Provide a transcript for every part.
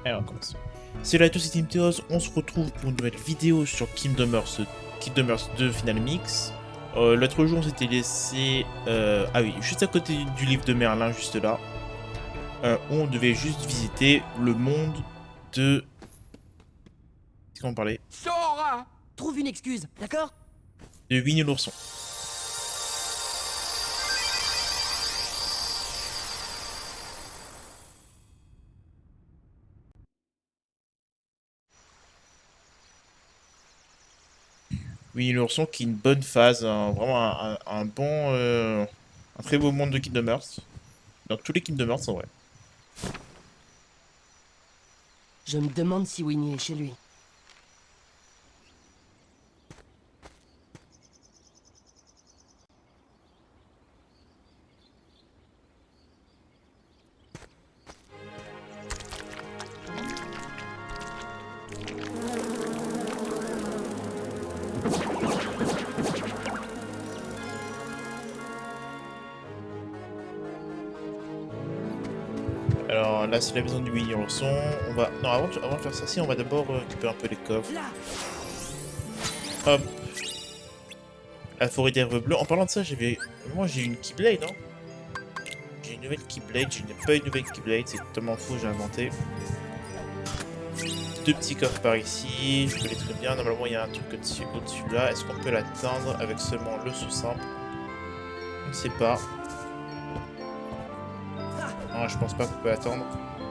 Allez, on commence. Salut à tous, c'est Timteos. On se retrouve pour une nouvelle vidéo sur Kingdom Hearts 2 Final Mix. L'autre jour, on s'était laissé... ah oui, juste à côté du livre de Merlin, juste là. On devait juste visiter le monde de... Qu'est-ce qu'on parlait? Sora! Trouve une excuse, d'accord? De Winnie l'ourson. Winnie l'ourson qui est une bonne phase, vraiment un bon... un très beau monde de Kingdom Hearts. Dans tous les Kingdom Hearts, en vrai. Je me demande si Winnie est chez lui. Alors là, c'est la maison du Winnie l'ourson. On va... Non, avant de faire ça, si, on va d'abord récupérer un peu les coffres. Là! Hop. La forêt d'herbe bleue. En parlant de ça, j'avais... Moi, j'ai une Keyblade, hein. J'ai une nouvelle Keyblade. Je n'ai pas une nouvelle Keyblade. C'est totalement faux, j'ai inventé. Deux petits coffres par ici. Je peux les très bien. Normalement, il y a un truc au-dessus là. Est-ce qu'on peut l'atteindre avec seulement le saut simple? Je ne sais pas. Non, je pense pas qu'on peut attendre.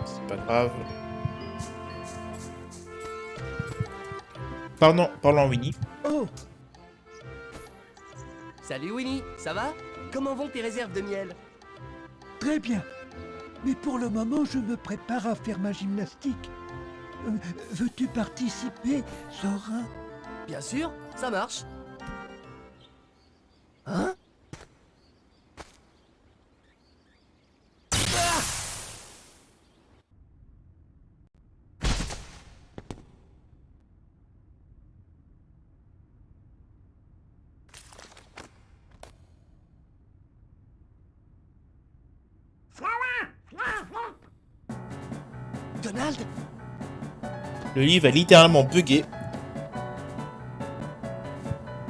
C'est pas grave. Parlons Winnie. Oh! Salut Winnie, ça va? Comment vont tes réserves de miel? Très bien. Mais pour le moment, je me prépare à faire ma gymnastique. Veux-tu participer, Sora? Bien sûr, ça marche. Hein? Donald? Le livre a littéralement bugué.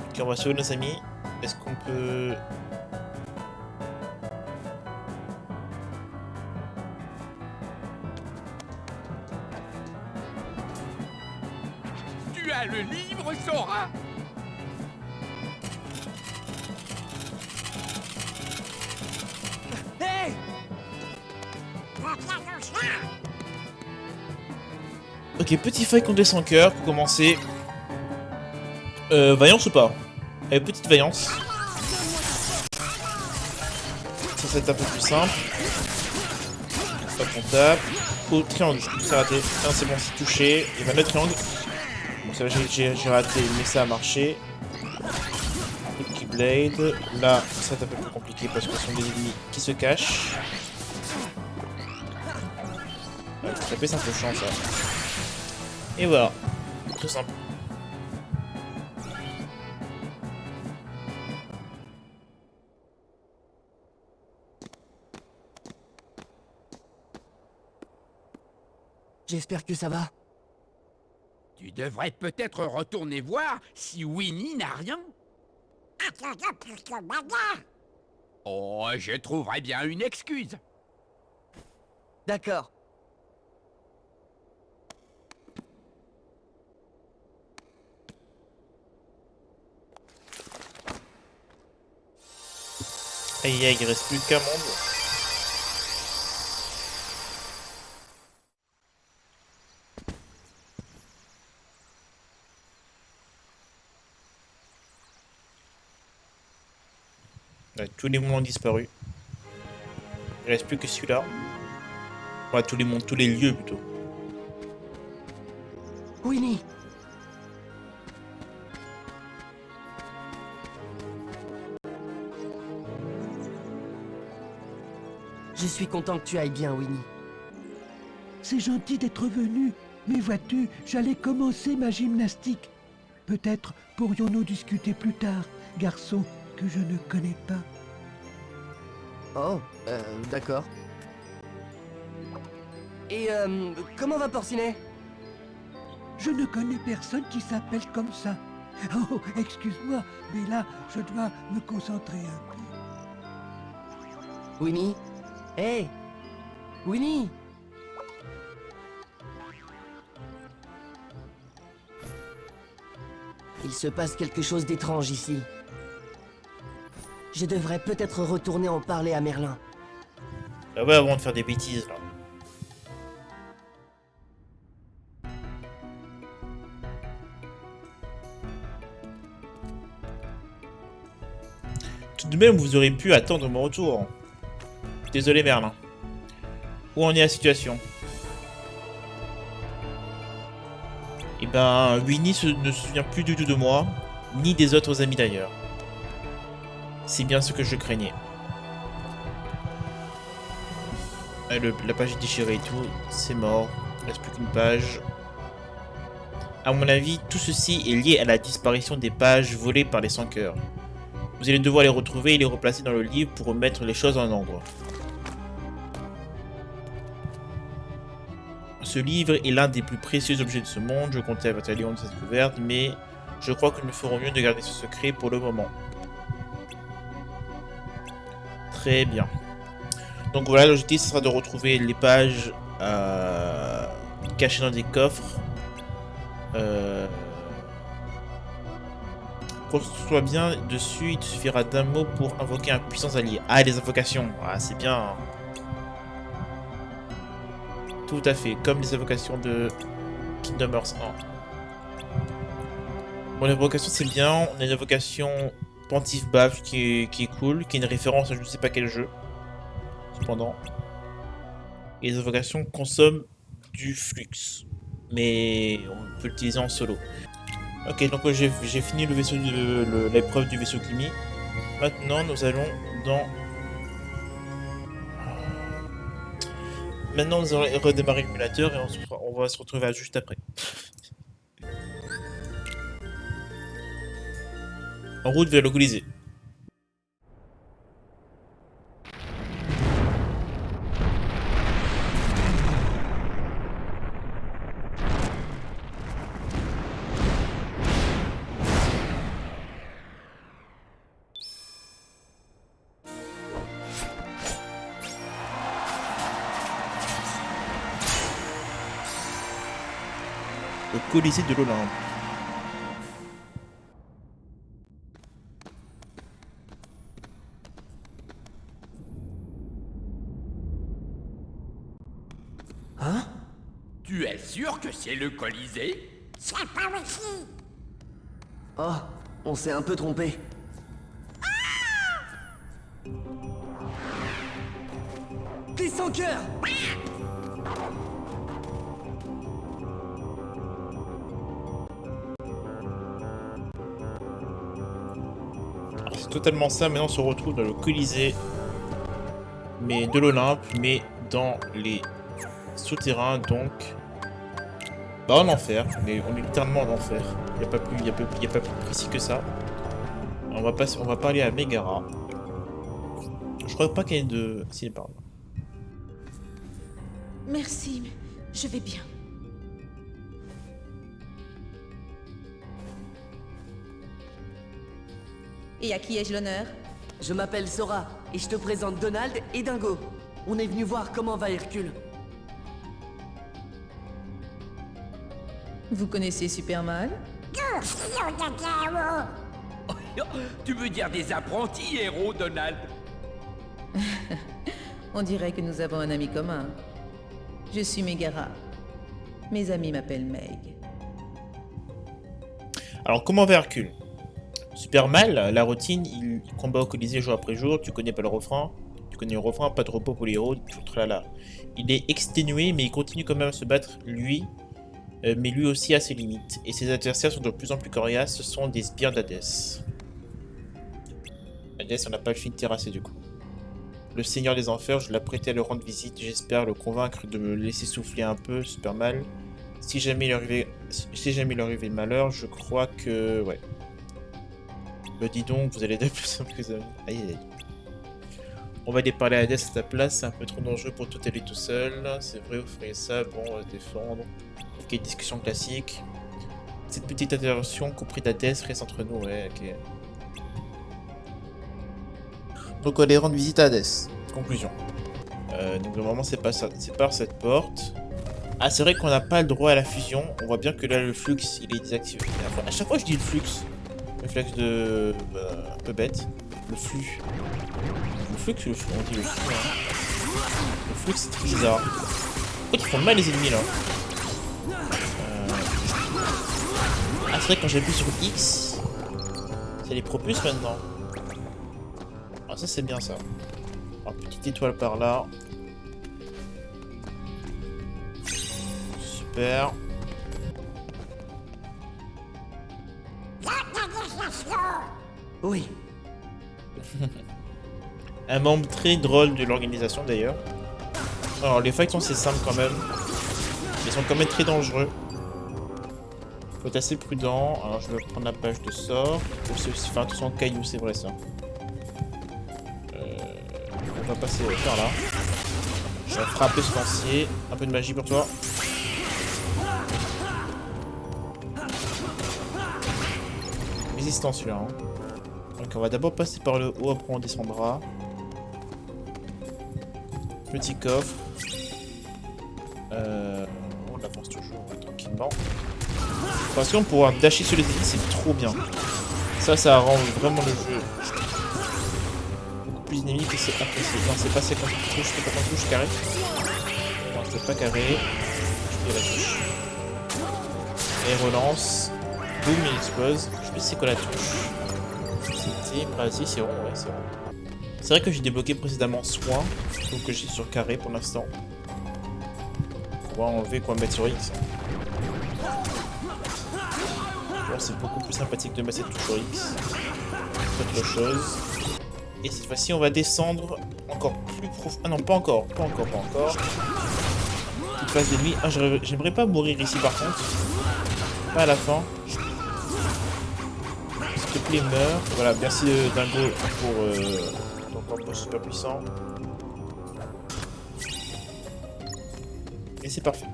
Ok, on va sauver nos amis. Est-ce qu'on peut... Tu as le livre, Sora? Hey! Ok, petit fight contre les 100 cœurs pour commencer. Vaillance ou pas? Petite vaillance. Ça c'est un peu plus simple. Hop, on tape. Oh, triangle, c'est raté. Non, c'est bon, c'est touché. Il y a un autre triangle. Bon, ça j'ai raté, mais ça a marché. Petit blade. Là, ça c'est un peu plus compliqué parce que ce sont des ennemis qui se cachent. Ouais, taper, c'est un peu chiant ça. Et voilà. Tout simple. J'espère que ça va. Tu devrais peut-être retourner voir si Winnie n'a rien. Oh, je trouverai bien une excuse. D'accord. Aïe aïe, il reste plus qu'un monde. Ouais, tous les mondes ont disparu. Il reste plus que celui-là. Ouais, tous les mondes, tous les lieux plutôt. Winnie! Je suis content que tu ailles bien, Winnie. C'est gentil d'être venu, mais vois-tu, j'allais commencer ma gymnastique. Peut-être pourrions-nous discuter plus tard, garçon que je ne connais pas. Oh, d'accord. Et comment va Porcinet? Je ne connais personne qui s'appelle comme ça. Oh, excuse-moi, mais là, je dois me concentrer un peu. Winnie? Hé! Winnie! Il se passe quelque chose d'étrange ici. Je devrais peut-être retourner en parler à Merlin. Ah ouais, avant de faire des bêtises, là. Tout de même, vous aurez pu attendre mon retour. Désolé, Merlin. Où en est la situation? Eh ben, Winnie ne se souvient plus du tout de moi, ni des autres amis d'ailleurs. C'est bien ce que je craignais. Ah, la page est déchirée et tout, c'est mort. Il ne reste plus qu'une page. À mon avis, tout ceci est lié à la disparition des pages volées par les sans-cœurs. Vous allez devoir les retrouver et les replacer dans le livre pour remettre les choses en ordre. Ce livre est l'un des plus précieux objets de ce monde. Je comptais avertir Léon de cette découverte, mais je crois que nous ferons mieux de garder ce secret pour le moment. Très bien. Donc voilà, l'objectif ce sera de retrouver les pages cachées dans des coffres. Pour que ce soit bien dessus, il te suffira d'un mot pour invoquer un puissant allié. Ah, les invocations, ah, c'est bien. Tout à fait, comme les invocations de Kingdom Hearts 1. Bon, l'invocation c'est bien, on a une invocation Pontiff Baf qui est cool, qui est une référence à je ne sais pas quel jeu. Cependant. Et les invocations consomment du flux. Mais on peut l'utiliser en solo. Ok, donc j'ai fini le vaisseau l'épreuve du vaisseau Kimi. Maintenant, nous allons dans... Maintenant, nous allons redémarrer l'émulateur et on va se retrouver juste après. En route vers le Colisée. Le Colisée de l'Olympe. Hein? Tu es sûr que c'est le Colisée? Oh, on s'est un peu trompé. Les sans-cœurs! C'est totalement ça, maintenant on se retrouve dans le Colisée, mais de l'Olympe, mais dans les souterrains, donc bah en enfer, mais on est littéralement en enfer. Il n'y a pas plus précis que ça. On va pas aller à Megara. Je crois pas qu'il y ait de... Si, pardon. Merci, mais je vais bien. Et à qui ai-je l'honneur? Je m'appelle Sora, et je te présente Donald et Dingo. On est venu voir comment va Hercule. Vous connaissez Superman? Tu veux dire des apprentis héros, Donald? On dirait que nous avons un ami commun. Je suis Megara. Mes amis m'appellent Meg. Alors comment va Hercule? Super mal, la routine, il combat au Colisée jour après jour, tu connais pas le refrain, tu connais le refrain, pas de repos pour les héros, tout tralala. Il est exténué mais il continue quand même à se battre lui, mais lui aussi a ses limites, et ses adversaires sont de plus en plus coriaces, ce sont des sbires d'Hadès. Hadès, on n'a pas le film terrassé du coup. Le Seigneur des Enfers, je l'apprêtais à le rendre visite, j'espère le convaincre de me laisser souffler un peu, super mal. Si jamais il arrivait le malheur, je crois que... ouais. Bah dis donc, vous allez de plus en plus amis. Aïe aïe aïe. On va aller parler à Hades à ta place, c'est un peu trop dangereux pour tout aller tout seul. C'est vrai, vous feriez ça, bon, on va se défendre. Ok, discussion classique. Cette petite intervention compris d'Hades reste entre nous, ouais, ok. Donc on va aller rendre visite à Hades. Conclusion. Donc normalement c'est par cette porte. Ah, c'est vrai qu'on n'a pas le droit à la fusion. On voit bien que là le flux il est désactivé. À chaque fois je dis le flux. Le flux de... un peu bête. Le flux. Le flux, on dit le flux. Hein. Le flux c'est très bizarre. Pourquoi ils font mal les ennemis là? Ah, c'est vrai que quand j'appuie sur X, ça les propulse maintenant. Ah, ça c'est bien ça. Alors, petite étoile par là. Super. Oui, Un membre très drôle de l'organisation d'ailleurs. Alors les fights sont assez simples quand même. Ils sont quand même très dangereux. Faut être assez prudent. Alors je vais prendre la page de sort. Faut aussi faire attention aux cailloux, c'est vrai ça. On va passer par là. Je vais frapper ce lancier. Un peu de magie pour toi. Résistant celui-là. Hein. Donc on va d'abord passer par le haut, après on descendra. Petit coffre. On avance toujours tranquillement. Parce qu'on pourra dasher sur les ennemis, c'est trop bien. Ça rend vraiment le jeu beaucoup plus dynamique que c'est apprécié. Non, c'est pas 50 touches, c'est pas 50 touches carré. Non, c'est pas carré. Je fais la touche. Et relance. Boum, il explose. Je sais plus c'est quoi la touche. C'était parasite, c'est rond, ouais, c'est rond. C'est vrai que j'ai débloqué précédemment soin, donc que j'ai sur carré pour l'instant. Faut enlever quoi mettre sur X. C'est beaucoup plus sympathique de mettre cette touche sur X. Autre chose. Et cette fois-ci, on va descendre encore plus profond. Ah non, pas encore. Petite phase d'ennemi. Ah, j'aimerais pas mourir ici par contre. Pas à la fin. S'il te plaît, meurs. Voilà, merci Dingo pour ton combo super puissant. Et c'est parfait.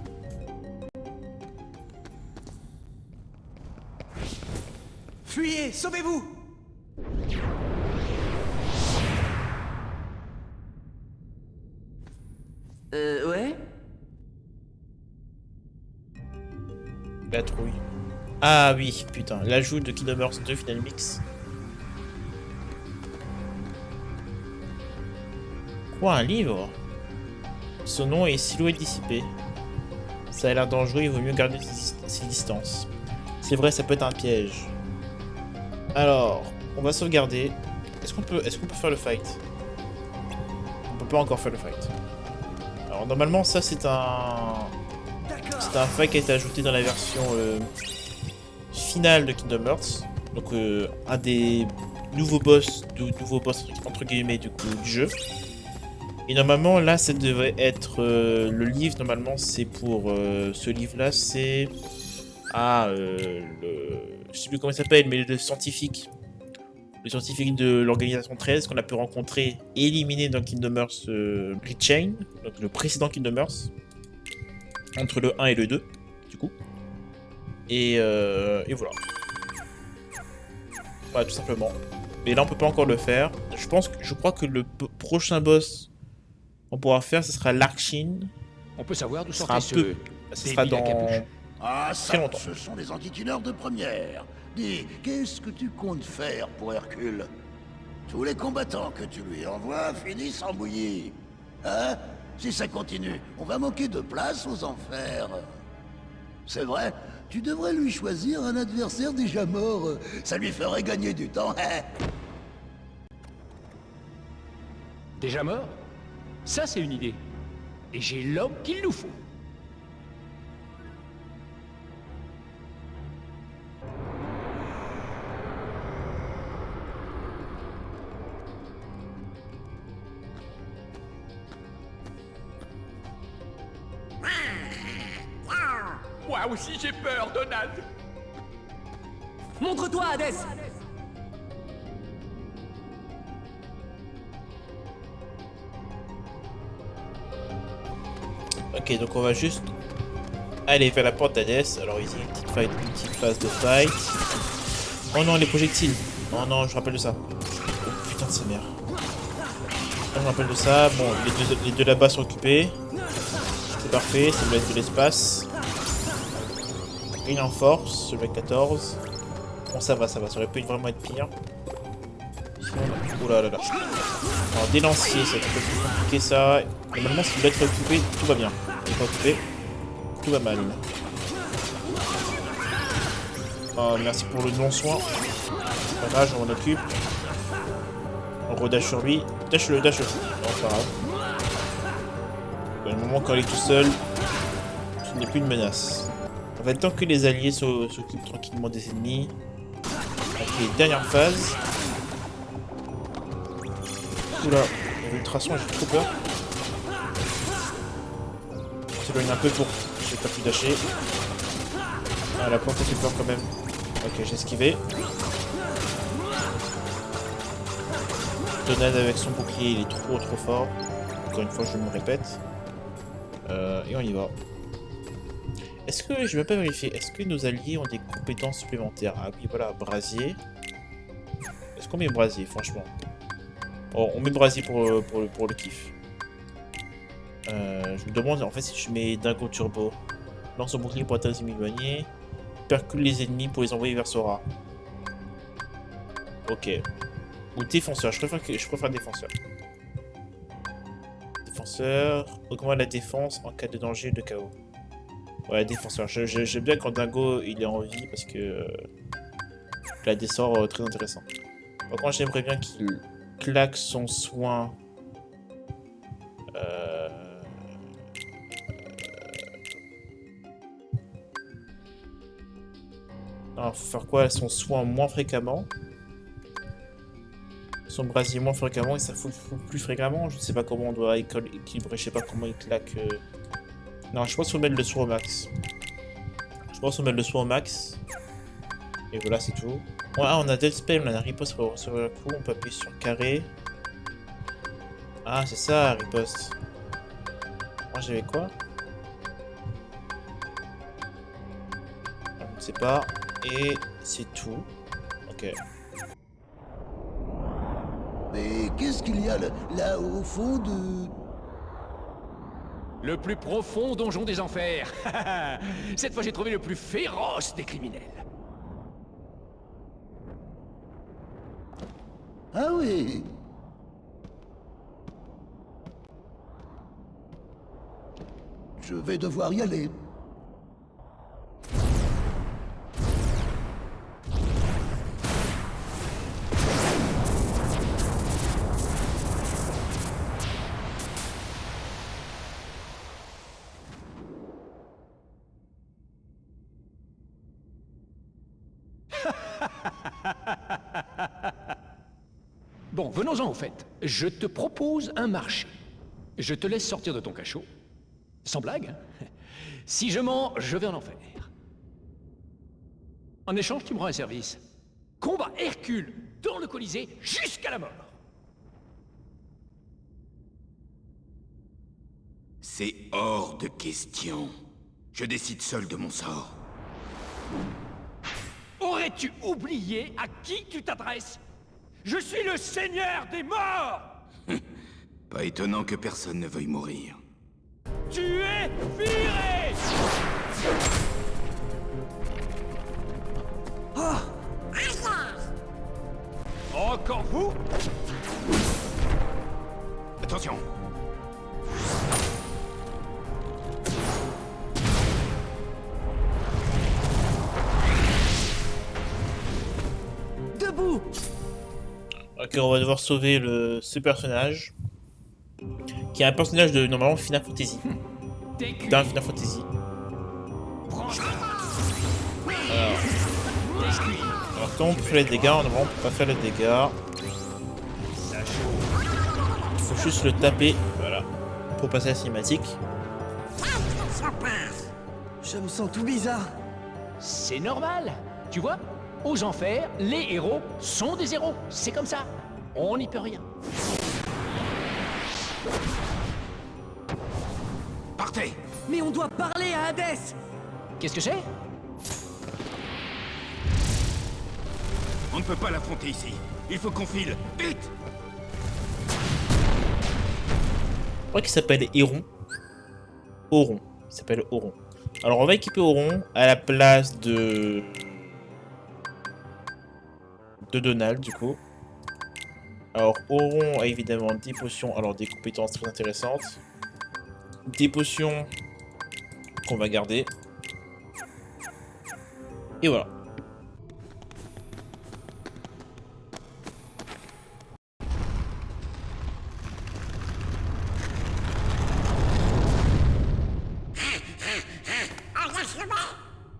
fuyez, sauvez-vous! Ouais? La trouille. Ah oui, putain, l'ajout de Kingdom Hearts 2 Final Mix. Quoi, un livre? Son nom est silhouette dissipée. Ça a l'air dangereux, il vaut mieux garder ses distances. C'est vrai, ça peut être un piège. Alors, on va sauvegarder. Est-ce qu'on peut faire le fight? On peut pas encore faire le fight. Alors normalement ça c'est un fight qui a été ajouté dans la version finale de Kingdom Hearts. Donc un des nouveaux boss entre guillemets du jeu. Et normalement là ça devrait être le livre. Normalement c'est pour ce livre là c'est je sais plus comment il s'appelle, mais le scientifique de l'organisation 13 qu'on a pu rencontrer et éliminer dans Kingdom Hearts Bleed Chain, donc le précédent Kingdom Hearts, entre le 1 et le 2, du coup. Et voilà. Voilà, tout simplement. Mais là, on peut pas encore le faire. Je crois que le prochain boss qu'on pourra faire, ce sera l'Arkshin. On peut savoir d'où Ce sera sortait ce sera dans Ah, très ça, longtemps. ce sont des antituneurs de première. Dis, qu'est-ce que tu comptes faire pour Hercule? Tous les combattants que tu lui envoies finissent en bouillie. Hein? Si ça continue, on va manquer de place aux enfers. C'est vrai, tu devrais lui choisir un adversaire déjà mort. Ça lui ferait gagner du temps, hein? Déjà mort? Ça, c'est une idée. Et j'ai l'homme qu'il nous faut. Moi aussi j'ai peur, Donald. Montre-toi, Hades! Ok, donc on va juste aller vers la porte d'Hadès. Alors ici, une petite phase de fight. Oh non, les projectiles. Oh non, je me rappelle de ça. Oh putain de sa mère. Je me rappelle de ça. Bon, les deux là-bas sont occupés. C'est parfait, ça me laisse de l'espace. Une en force, le mec 14. Bon, ça va, ça aurait pu vraiment être pire. Oh là là là. Alors, des lanciers, c'est un peu plus compliqué ça. Normalement, s'il doit être occupé, tout va bien. Il n'est pas occupé, tout va mal. Oh, merci pour le non-soin. Voilà, je m'en occupe. On redash sur lui. Dash-le, dash-le. Non, c'est pas grave. Au moment quand il est tout seul, ce n'est plus une menace. En fait, tant que les alliés s'occupent tranquillement des ennemis. Ok, dernière phase. Oula, l'ultrason, j'ai trop peur. On s'éloigne un peu pour... J'ai pas pu dasher. Ah, la plante a fait peur quand même. Ok, j'ai esquivé. Donald avec son bouclier, il est trop fort. Encore une fois, je me répète. Et on y va. Est-ce que, je vais pas vérifier, est-ce que nos alliés ont des compétences supplémentaires? Ah oui, voilà, brasier. Est-ce qu'on met brasier, franchement? Oh, on met brasier pour le kiff. Je me demande en fait si je mets Dingo Turbo. Lance son bouclier pour atteindre les ennemis éloignés. Percule les ennemis pour les envoyer vers Sora. Ok. Ou défenseur, je préfère défenseur. Défenseur. Augmente la défense en cas de danger de chaos. Ouais, défenseur. J'aime bien quand Dingo il est en vie parce que il a des sorts très intéressants. Par contre, j'aimerais bien qu'il claque son soin. Alors, faut faire quoi? Son soin moins fréquemment. Son brasier moins fréquemment et ça fout plus fréquemment. Je ne sais pas comment on doit équilibrer. Je sais pas comment il claque. Non, je pense qu'il faut mettre le soin au max. Je pense qu'on met le soin au max. Et voilà, c'est tout. Ah, on a Death Spell, on a riposte sur le coup. On peut appuyer sur carré. Ah, c'est ça, riposte. Moi, j'avais quoi? Je ne sais pas. Et c'est tout. Ok. Mais qu'est-ce qu'il y a là au fond de... Le plus profond donjon des enfers. Cette fois, j'ai trouvé le plus féroce des criminels. Ah oui. Je vais devoir y aller. Bon, venons-en au fait. Je te propose un marché. Je te laisse sortir de ton cachot. Sans blague, hein. Si je mens, je vais en enfer. En échange, tu me rends un service. Combat Hercule dans le Colisée jusqu'à la mort. C'est hors de question. Je décide seul de mon sort. Aurais-tu oublié à qui tu t'adresses? Je suis le seigneur des morts! Pas étonnant que personne ne veuille mourir. Tu es viré! Encore vous? Attention! Debout! Ok, on va devoir sauver ce personnage. Qui est un personnage de, normalement, Final Fantasy. D'un Final Fantasy. Alors quand on peut faire les dégâts, normalement on peut pas faire les dégâts. Il faut juste le taper, voilà. Pour passer à la cinématique. Je me sens tout bizarre. C'est normal. Tu vois, aux enfers, les héros sont des héros. C'est comme ça. On n'y peut rien. Partez! Mais on doit parler à Hadès. Qu'est-ce que c'est? On ne peut pas l'affronter ici. Il faut qu'on file. Vite! Je crois qu'il s'appelle Héron. Auron. Il s'appelle Auron. Alors on va équiper Auron à la place de Donald du coup. Alors Auron a évidemment des potions, alors des compétences très intéressantes. Des potions qu'on va garder. Et voilà.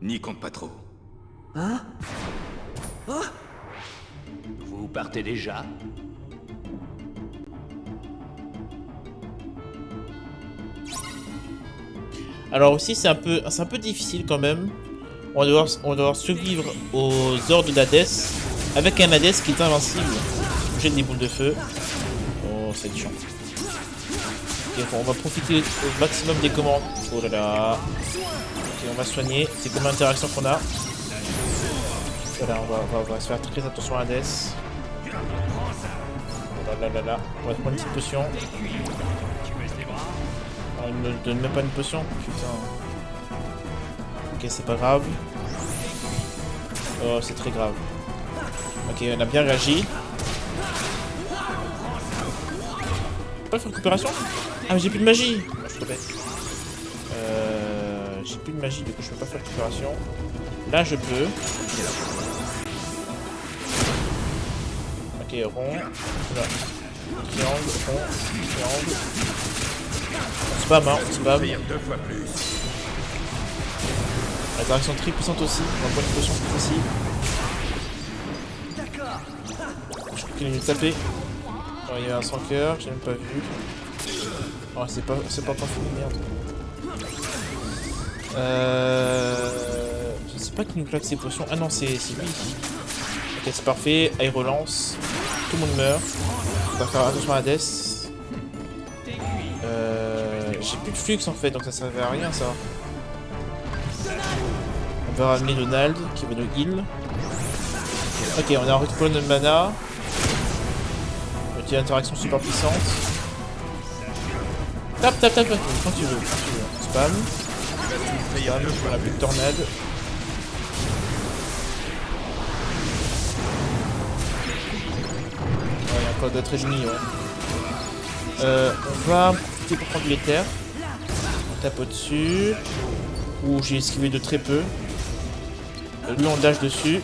N'y compte pas trop. Hein? Vous partez déjà? Alors aussi c'est un peu difficile quand même. On va devoir survivre aux ordres d'Hadès avec un Hadès qui est invincible. J'ai des boules de feu. Oh c'est chiant. Ok, bon, on va profiter au maximum des commandes. Oh là là. Ok, on va soigner. C'est comme l'interaction qu'on a. Voilà, on va se faire très attention à Hadès. Oh là là là là. On va se prendre une petite potion. Oh, il me donne même pas une potion. Putain. Ok, c'est pas grave. Oh, c'est très grave. Ok, on a bien réagi. Pas faire récupération? Ah, mais j'ai plus de magie! Oh, je suis trop bête. J'ai plus de magie, du coup je peux pas faire récupération. Là, je peux. Ok, rond. Là. Triangle, rond, triangle. On spam, hein, on spam. Faire 2 fois plus. La direction très puissante aussi. On va prendre une potion cette fois-ci. Je crois qu'il est venu taper. Oh, il y a un sans cœur, j'ai même pas vu. Oh, c'est pas encore fini, merde. Je sais pas qui nous claque ces potions. Ah non, c'est lui. Ok, c'est parfait. Air relance. Tout le monde meurt. On va faire attention à Hadès. J'ai plus de flux en fait, donc ça servait à rien ça. On va ramener Donald qui va nous heal. Ok, on a récupéré notre mana. Petite interaction super puissante. Tape. Quand tu veux. Spam. On a plus de tornade. Ouais, il y a encore d'autres ennemis, ouais. On va profiter pour prendre l'éther. On tape au-dessus. Ouh, j'ai esquivé de très peu. Lui, on dash dessus.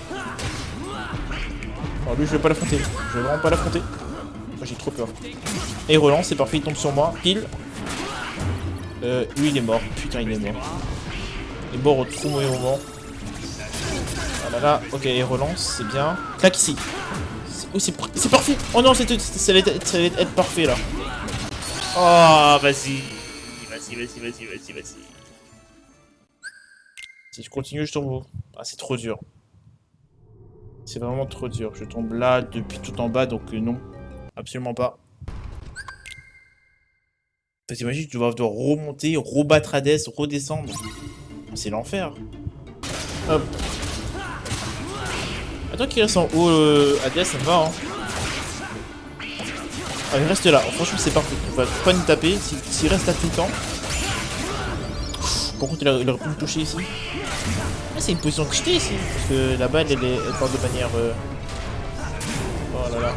Alors lui, je vais pas l'affronter. Je vais vraiment pas l'affronter. Enfin, j'ai trop peur. Et relance, c'est parfait, il tombe sur moi. Pile. Lui, il est mort. Putain, il est mort. Il est mort au trop mauvais moment. Ah là là. Ok, et relance, c'est bien. Clac ici. Oh, c'est parfait. Oh non, ça allait être parfait là. Oh, vas-y. Si je continue, je tombe. Ah, c'est trop dur. C'est vraiment trop dur. Je tombe là depuis tout en bas, donc non. Absolument pas. T'imagines, tu vas devoir remonter, rebattre Hadès, redescendre. C'est l'enfer. Hop. Attends qu'il reste en haut, Hadès, ça me va, hein. Ah, il reste là. Franchement, c'est parfait. On va pas nous taper. S'il reste là tout le temps. Par contre, il aurait pu me toucher ici. Ah, c'est une position de jeter ici. Parce que la balle, elle part de manière. Oh là là.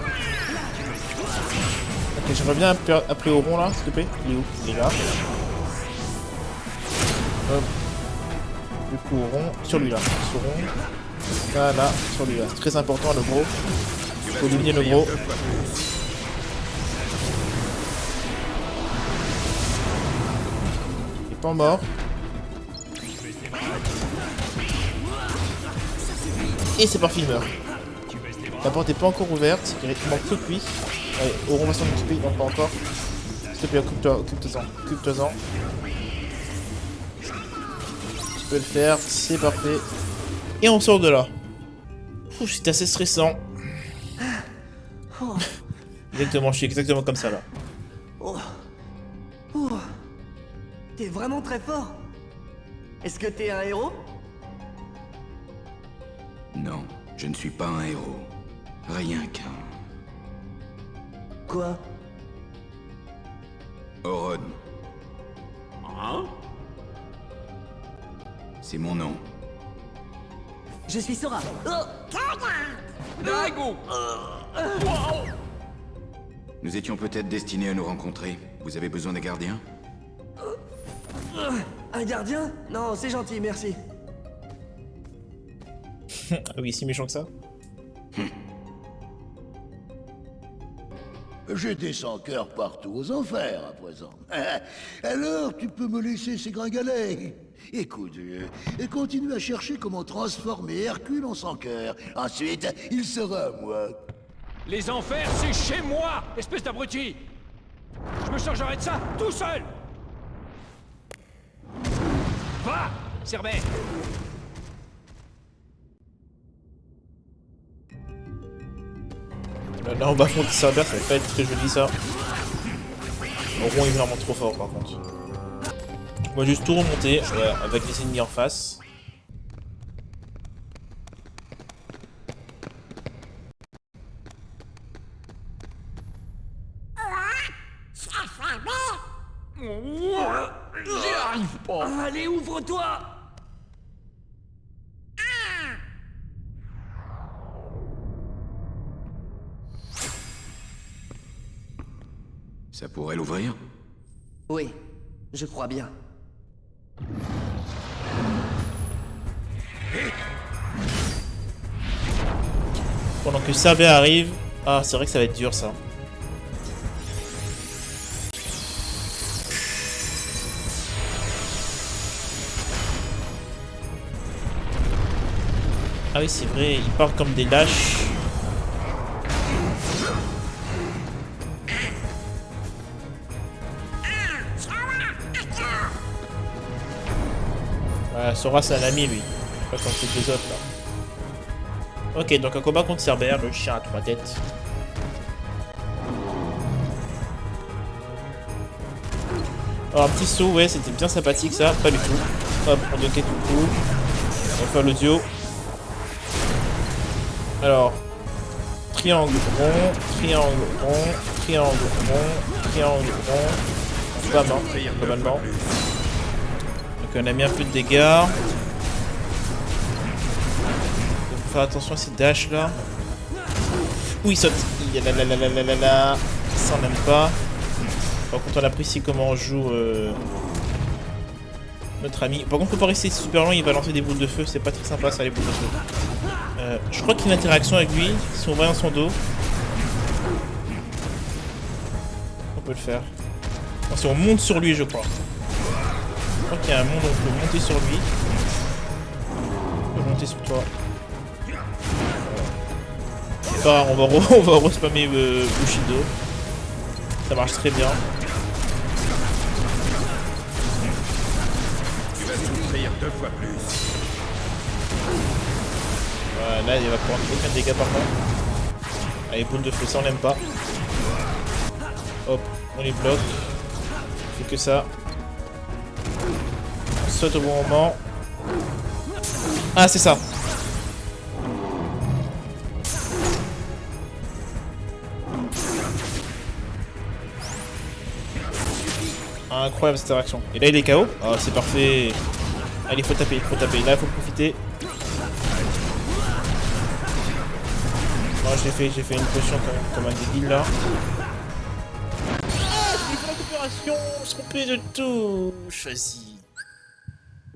Ok, j'aimerais bien appeler au rond là, s'il te plaît. Il est où? Il est là. Hop. Du coup, au rond. Sur lui là. Sur rond. Là, sur lui là. C'est très important, le gros. Faut éliminer le gros. Il est pas mort. Et c'est parti, il meurt. La porte est pas encore ouverte, il manque que lui. Allez, Auron va s'en occuper, non pas encore. S'il te plaît, occupe-toi-en. Tu peux le faire, c'est parfait. Et on sort de là. C'est assez stressant. Exactement, je suis exactement comme ça là. T'es vraiment très fort. Est-ce que t'es un héros? Non, je ne suis pas un héros. Rien qu'un... Quoi? Oron. Hein? C'est mon nom. Je suis Sora. Oh, Daigo! Nous étions peut-être destinés à nous rencontrer. Vous avez besoin des gardiens? un gardien? Non, c'est gentil, merci. Ah oui, si méchant que ça. J'ai des sans cœurs partout aux enfers à présent. Alors, tu peux me laisser ces gringalets. Écoute, continue à chercher comment transformer Hercule en sans cœur. Ensuite, il sera à moi. Les enfers, c'est chez moi, espèce d'abruti! Je me chargerai de ça, tout seul! Va, Cerbère! Là, on va affronter Cerbère, ça va pas être très joli ça. Ron est vraiment trop fort par contre. On va juste tout remonter avec les ennemis en face. J'y arrive pas! Allez, ouvre-toi! Ça pourrait l'ouvrir? Oui, je crois bien. Pendant que Cerbère arrive... Ah, c'est vrai que ça va être dur ça. Ah oui, c'est vrai, ils partent comme des lâches. Ouais, Sora c'est un ami lui. Pas comme ces deux autres là. Ok, donc un combat contre Cerbère, le chien à 3 têtes. Alors un petit saut, ouais, c'était bien sympathique ça, pas du tout. Hop, on doquait tout coup. On va faire le duo. Alors, triangle rond, triangle rond, triangle rond, triangle rond. Pas mort, globalement. Donc on a mis un peu de dégâts. Faut faire attention à ces dashs là. Ouh, il saute. Ça on n'aime pas. Par contre on apprécie comment on joue notre ami. Par contre faut pas rester super long, il va lancer des boules de feu, c'est pas très sympa ça les boules de feu. Je crois qu'il y a une interaction avec lui, si on va dans son dos. On peut le faire. Non, si on monte sur lui je crois. Je crois qu'il y a un monde où on peut monter sur lui. On peut monter sur toi. C'est pas grave, on va respammer Bushido. Ça marche très bien. Tu vas souffrir 2 fois plus. Là, il va prendre aucun dégât par contre. Allez, boule de feu, ça on l'aime pas. Hop, on les bloque. On fait que ça. On saute au bon moment. Ah, c'est ça. Incroyable cette interaction. Et là il est KO. Ah, c'est parfait. Allez, faut taper, faut taper. Là, il faut profiter. Non, j'ai fait une potion comme un débile là. Ah, j'ai fait la coopération, trompé de touche. Vas-y.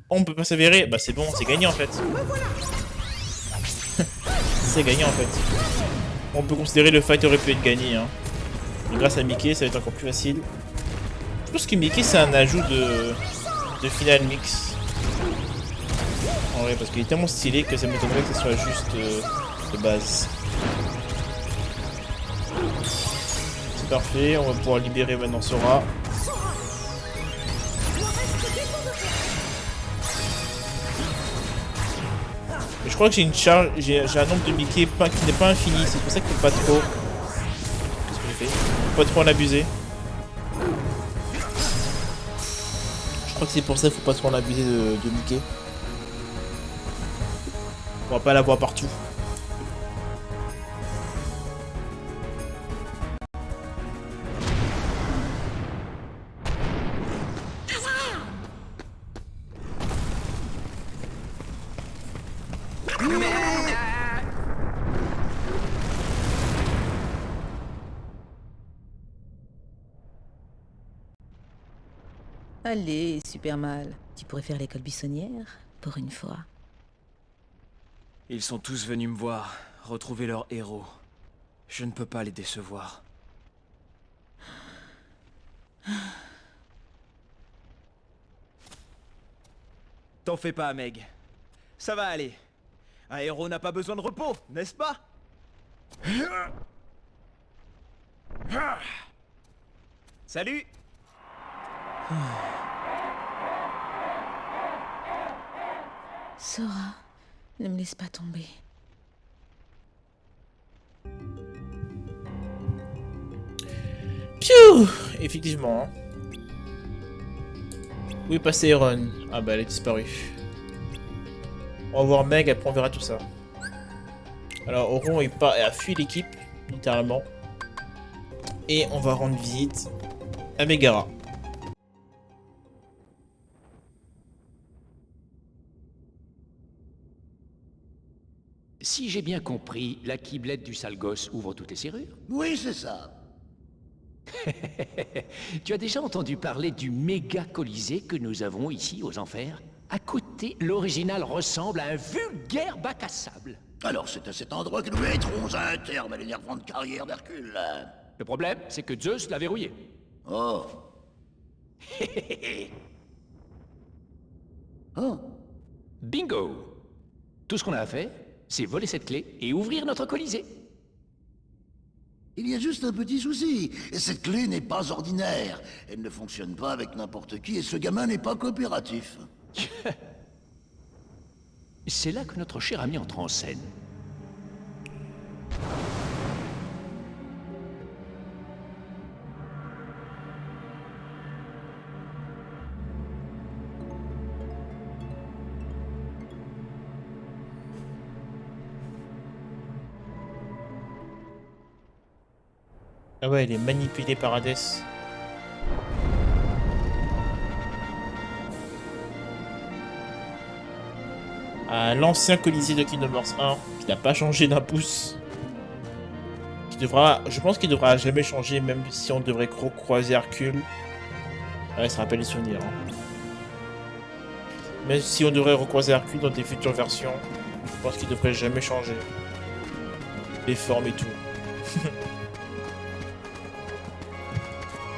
On peut pas s'avérer. Bah, c'est bon, c'est gagné en fait. C'est gagné en fait. On peut considérer le fight aurait pu être gagné. Hein. Et grâce à Mickey, ça va être encore plus facile. Je pense que Mickey, c'est un ajout de Final Mix. En vrai, parce qu'il est tellement stylé que ça m'étonnerait que ce soit juste de base. C'est parfait, on va pouvoir libérer maintenant Sora. Mais je crois que j'ai une charge, j'ai un nombre de Mickey qui n'est pas infini, c'est pour ça qu'il faut pas trop. Qu'est-ce que j'ai fait? Faut pas trop en abuser. crois que c'est pour ça qu'il faut pas trop en abuser de Mickey. On va pas la voir partout. Allez, super mal. Tu pourrais faire l'école buissonnière, pour une fois. Ils sont tous venus me voir, retrouver leur héros. Je ne peux pas les décevoir. T'en fais pas, Meg. Ça va aller. Un héros n'a pas besoin de repos, n'est-ce pas? Salut! Sora, ne me laisse pas tomber. Piou! Effectivement. Où est passé Aaron? Ah bah elle est disparue. On va voir Meg, après on verra tout ça. Alors Oron a fui l'équipe, littéralement. Et on va rendre visite à Megara. Si j'ai bien compris, la Keyblade du sale gosse ouvre toutes les serrures? Oui, c'est ça. Tu as déjà entendu parler du méga colisée que nous avons ici aux Enfers? À côté, l'original ressemble à un vulgaire bac à sable. Alors c'est à cet endroit que nous mettrons un terme à l'énervante carrière d'Hercule. Le problème, c'est que Zeus l'a verrouillé. Oh. Oh. Bingo! Tout ce qu'on a à faire, c'est voler cette clé et ouvrir notre colisée. Il y a juste un petit souci. Cette clé n'est pas ordinaire. Elle ne fonctionne pas avec n'importe qui et ce gamin n'est pas coopératif. C'est là que notre cher ami entre en scène. Ah ouais, elle est manipulée par Hadès. À l'ancien Colisée de Kingdom Hearts 1, qui n'a pas changé d'un pouce. Je pense qu'il devra jamais changer, même si on devrait croiser Hercule. Ouais, ça rappelle les souvenirs. Hein. Même si on devrait recroiser Hercule dans des futures versions, je pense qu'il devrait jamais changer. Les formes et tout.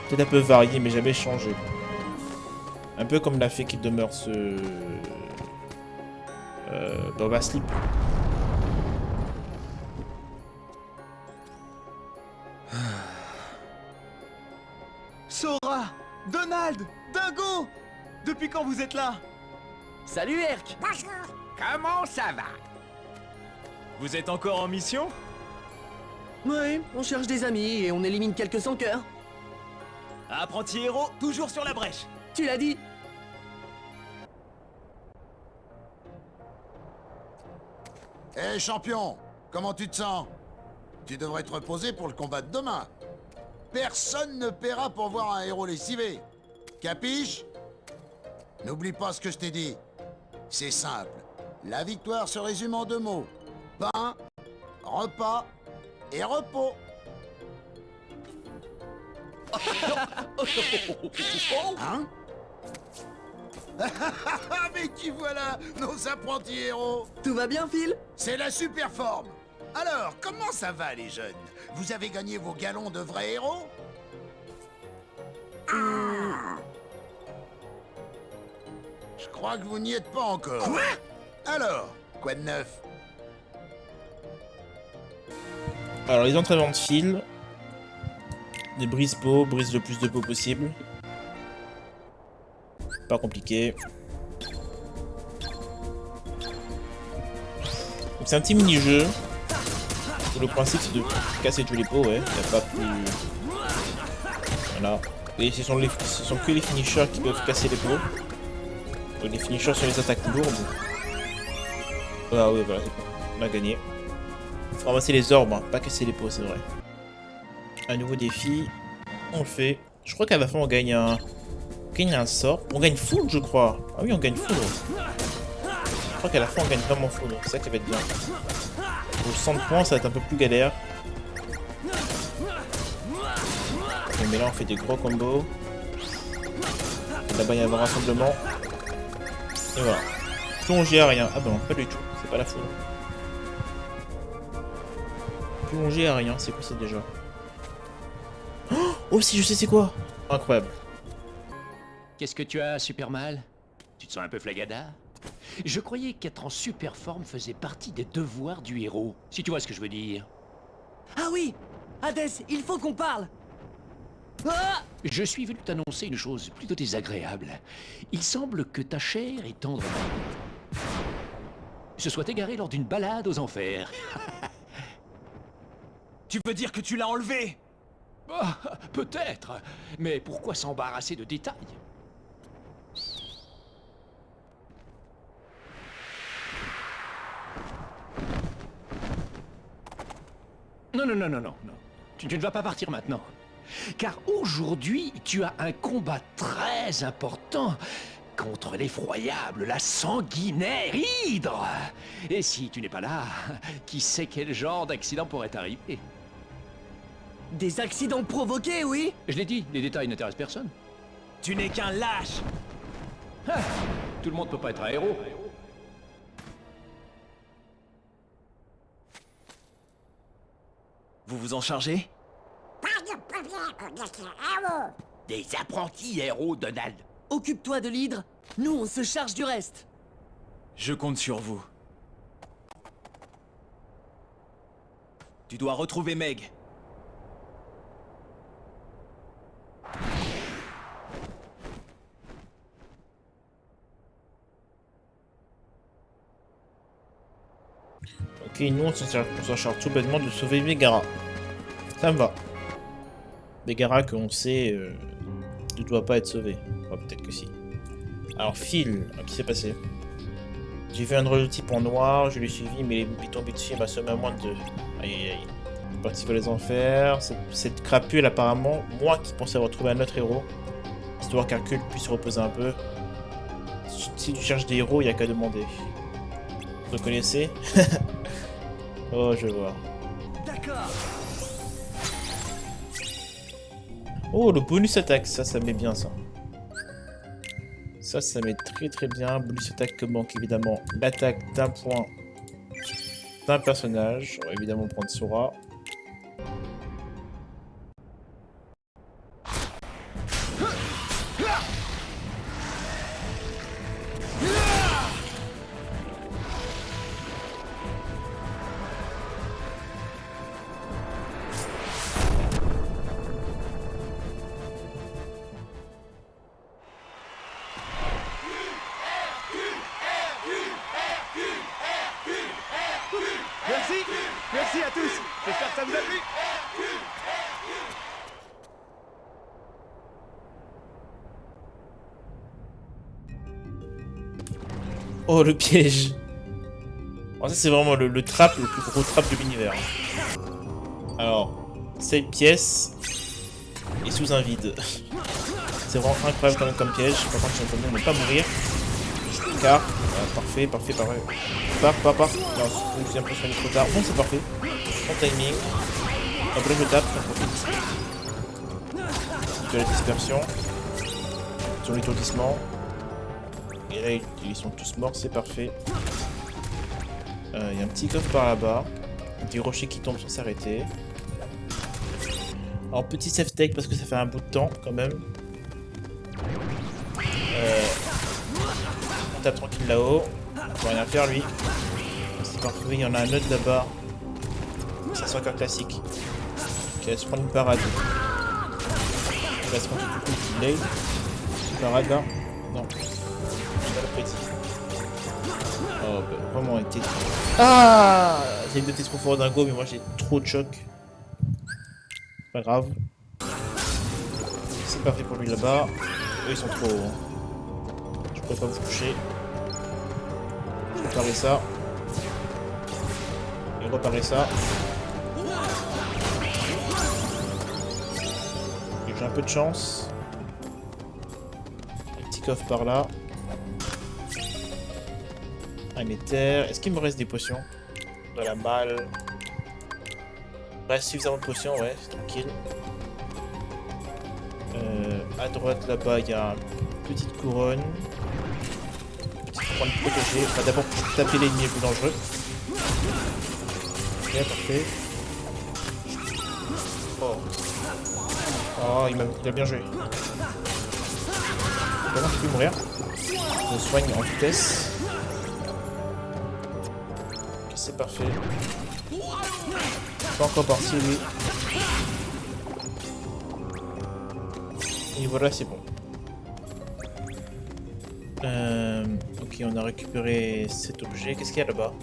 Peut-être un peu varié, mais jamais changé. Un peu comme l'a fait Kingdom Hearts Boba Sleep. Sora! Donald! Dingo! Depuis quand vous êtes là? Salut Herc! Comment ça va? Vous êtes encore en mission? Ouais, on cherche des amis et on élimine quelques sans cœur. Apprenti héros, toujours sur la brèche. Tu l'as dit? Hé champion, comment tu te sens? Tu devrais te reposer pour le combat de demain. Personne ne paiera pour voir un héros lessivé. Capiche? N'oublie pas ce que je t'ai dit. C'est simple. La victoire se résume en 2 mots. Pain, repas et repos. Hein? Mais qui voilà, nos apprentis héros. Tout va bien, Phil? C'est la super forme. Alors, comment ça va les jeunes? Vous avez gagné vos galons de vrais héros? Je crois que vous n'y êtes pas encore. Quoi? Alors, quoi de neuf? Alors, les entraînements de fil. Des brise-peau, brise le plus de peau possible. Pas compliqué. Donc c'est un petit mini-jeu. Le principe c'est de casser tous les pots, ouais. Y a pas plus... Voilà. Et ce sont que les finishers qui peuvent casser les pots. Les finishers sur les attaques lourdes. Ah oui, voilà, c'est bon. On a gagné. Faut ramasser les orbes, hein, pas casser les pots, c'est vrai. Un nouveau défi. On le fait. Je crois qu'à la fin, on gagne un sort. On gagne full, je crois. Ah oui, on gagne full. Je crois qu'à la fin, on gagne vraiment full. C'est ça qui va être bien. Pour 100 points, ça va être un peu plus galère. Ok, mais là, on fait des gros combos. Là-bas, il y a un rassemblement. Et voilà. Plonger à rien. Ah bah non, pas du tout. C'est pas la foudre. Plonger à rien. C'est quoi ça déjà? Oh si, je sais c'est quoi. Incroyable. Qu'est-ce que tu as, super mal? Tu te sens un peu flagada? Je croyais qu'être en super forme faisait partie des devoirs du héros, si tu vois ce que je veux dire. Ah oui, Hades, il faut qu'on parle. Ah! Je suis venu t'annoncer une chose plutôt désagréable. Il semble que ta chair et tendre se soit égarée lors d'une balade aux enfers. Tu veux dire que tu l'as enlevé? Ah, peut-être, mais pourquoi s'embarrasser de détails? Non, non, non, non, non, non. Tu ne vas pas partir maintenant. Car aujourd'hui, tu as un combat très important contre l'effroyable, la sanguinaire hydre. Et si tu n'es pas là, qui sait quel genre d'accident pourrait arriver? Des accidents provoqués, oui? Je l'ai dit, les détails n'intéressent personne. Tu n'es qu'un lâche. Ah, tout le monde peut pas être un héros. Vous vous en chargez? Des apprentis héros, Donald. Occupe-toi de l'hydre, nous on se charge du reste. Je compte sur vous. Tu dois retrouver Meg. Ok, nous on s'en charge tout bêtement de sauver Megara. Ça me va. Megara qu'on sait ne doit pas être sauvé. Enfin, peut-être que si. Alors Phil, qu'est-ce qui s'est passé? J'ai vu un drôle de type en noir, je l'ai suivi, mais il est tombé dessus, il m'a sommé à moins de 2. Aïe aïe aïe. Parti vers les enfers. Cette crapule apparemment, moi qui pensais avoir trouvé un autre héros, histoire qu'Hercule puisse se reposer un peu. Si tu cherches des héros, il n'y a qu'à demander. Vous connaissez? Oh, je vois. D'accord. Oh, le bonus attaque, ça met bien ça. Ça met très très bien. Bonus attaque que manque évidemment l'attaque d'un point d'un personnage. On va évidemment prendre Sora. Merci. Merci à tous. J'espère que ça vous a plu. Oh, le piège. Alors ça c'est vraiment le trap, le plus gros trap de l'univers. Alors, cette pièce est sous un vide. C'est vraiment incroyable quand même comme piège. Par contre, je suis en train de ne pas mourir. Car, parfait. Non, je me suis impressionné trop tard. Bon, c'est parfait. Bon timing. Hop là, je tape, j'en profite. De la dispersion. Sur l'étourdissement. Et là, ils sont tous morts, c'est parfait. Il y a un petit coffre par là-bas. Des rochers qui tombent sans s'arrêter. Alors, petit save take parce que ça fait un bout de temps quand même. On tape tranquille là-haut. On peut rien faire lui. C'est parfait, il y en a un autre là-bas. Ça c'est encore classique. Qui va se prendre une parade. Il va se prendre tout le coup delay. Une parade là. Non. J'ai pas le petit. Oh bah vraiment été. Ah, j'ai une de trop fort dingo, mais moi j'ai trop de choc. Pas grave. C'est parfait pour lui là-bas. Eux ils sont trop hauts. Hein. Je pouvez pas vous coucher. Réparez ça. Et réparez ça. Et j'ai un peu de chance. Un petit coffre par là. Un éther. Est-ce qu'il me reste des potions? De la malle. Il reste suffisamment de potions, ouais, c'est tranquille. À droite là-bas, il y a une petite couronne. Petite couronne protégée. On va d'abord taper l'ennemi le plus dangereux. Ok, parfait. Oh. Oh, il a bien joué. Comment je peux mourir? Je me soigne en vitesse. Ok, c'est parfait. Pas encore parti, lui. Et voilà, c'est bon. Ok, on a récupéré cet objet. Qu'est-ce qu'il y a là-bas?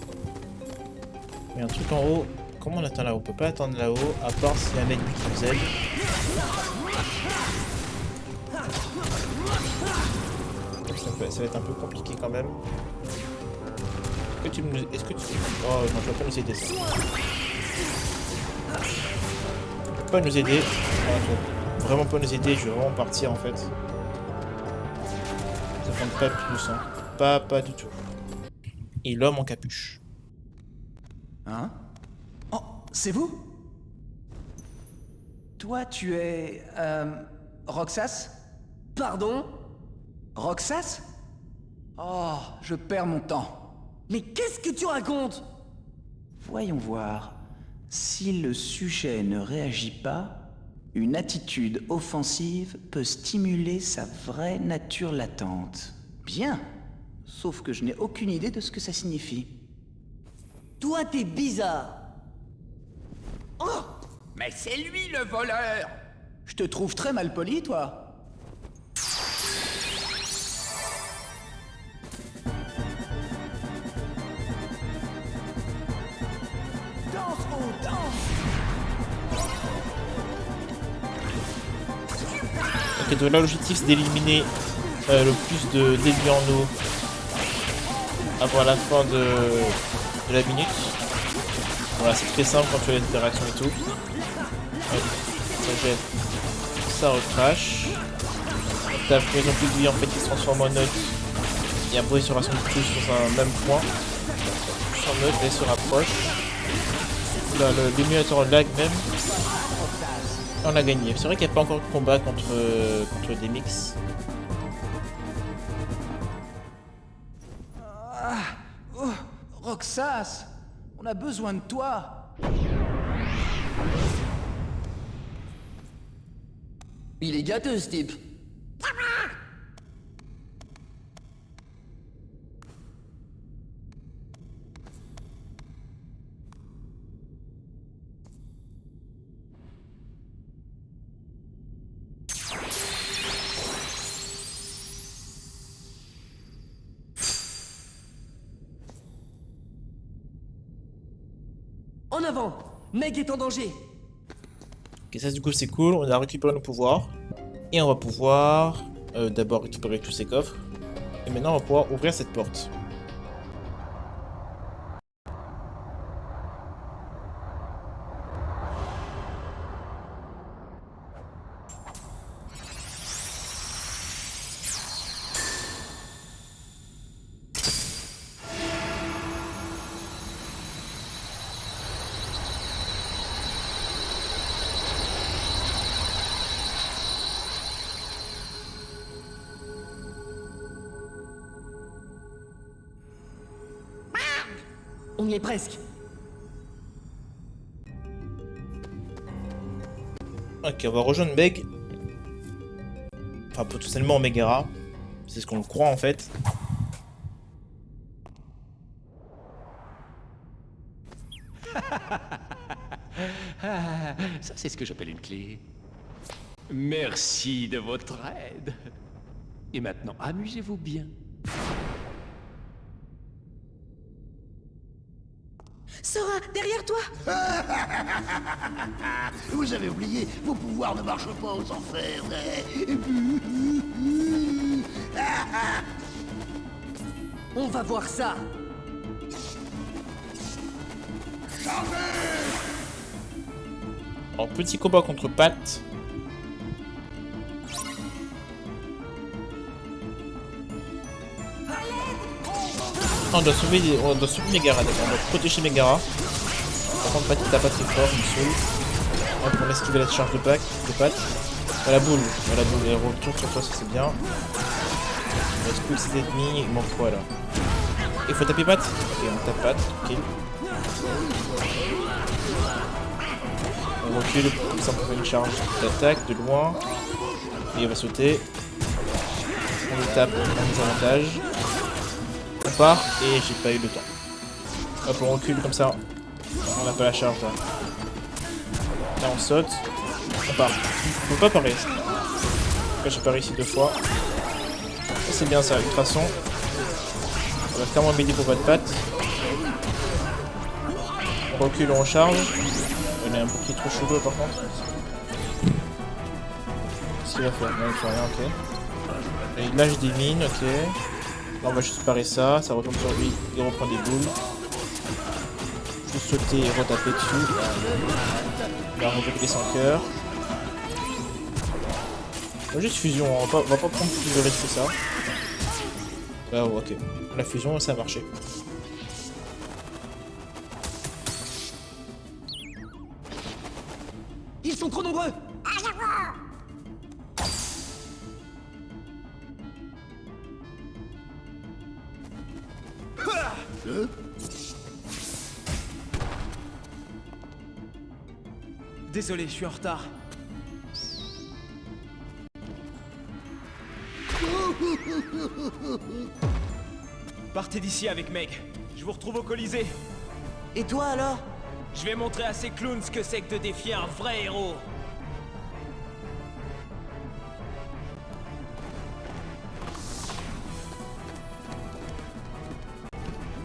Il y a un truc en haut. Comment on atteint là-haut? On peut pas atteindre là-haut, à part s'il y a un ennemi qui nous aide. Ça va être un peu compliqué quand même. Est-ce que tu me... Est-ce que tu... Oh non, tu vas pas nous aider, ça. Tu peux pas nous aider. Ah, tu vas vraiment pas nous aider, je vais vraiment partir en fait. Ça compte pas plus, hein. Pas du tout. Et l'homme en capuche. Hein? Oh, c'est vous? Toi, tu es... Roxas? Pardon? Roxas? Oh, je perds mon temps. Mais qu'est-ce que tu racontes? Voyons voir. Si le sujet ne réagit pas, une attitude offensive peut stimuler sa vraie nature latente. Bien. Sauf que je n'ai aucune idée de ce que ça signifie. Toi, t'es bizarre. Oh! Mais c'est lui le voleur! Je te trouve très mal poli, toi. Ok, donc là l'objectif c'est d'éliminer le plus d'ennemis en eau avant la fin de la minute. Voilà, c'est très simple quand tu as l'interaction et tout. Hop, ça jette, ça recrache. T'as ils ont plus de vie en fait, ils se transforment en note. Et après ils se rassemblent tous sur un même point. Tous en note et se rapprochent. Là, l'émulateur lag même. On a gagné. C'est vrai qu'il n'y a pas encore de combat contre des mix. Roxas, on a besoin de toi. Il est gâteux, ce type. En avant! Meg est en danger! Ok, ça du coup c'est cool, on a récupéré nos pouvoirs. Et on va pouvoir d'abord récupérer tous ces coffres. Et maintenant on va pouvoir ouvrir cette porte. On y est presque. Ok, on va rejoindre Meg. Enfin, potentiellement Megara. C'est ce qu'on croit en fait. Ça, c'est ce que j'appelle une clé. Merci de votre aide. Et maintenant, amusez-vous bien. Sora, derrière toi! Vous avez oublié, vos pouvoirs ne marchent pas aux enfers. On va voir ça. En petit combat contre Pat. On doit sauver Megara, d'accord. On doit protéger Megara. Par contre, Pat il tape pas très fort, il me saoule. Hop, on esquive la charge de Pat. La boule, elle retourne sur toi, ça c'est bien. On va expulser ses ennemis, il manque quoi là? Il faut taper Pat? Ok, on tape Pat, kill. On recule, comme ça on fait une charge d'attaque de loin. Et il va sauter. On le tape en désavantage. On part et j'ai pas eu le temps. Hop, on recule comme ça. On n'a pas la charge là. Là on saute. On part. On peut pas parer. Là j'ai pas réussi 2 fois. C'est bien ça, ultrason. On va clairement m'aider pour votre patte. On recule, on recharge. On a un bouclier trop chelou par contre. Qu'est-ce qu'il va faire? Non, il fait rien, ok. Et là je démine, ok. Là on va juste parer ça, ça retombe sur lui, il reprend des boules. Juste sauter et retaper dessus. Là on va sans cœur. On va juste fusion, on va pas prendre plus de risques que ça. Ah ouais, ok. La fusion ça a marché. Ils sont trop nombreux. Désolé, je suis en retard. Partez d'ici avec Meg. Je vous retrouve au Colisée. Et toi alors? Je vais montrer à ces clowns ce que c'est que de défier un vrai héros.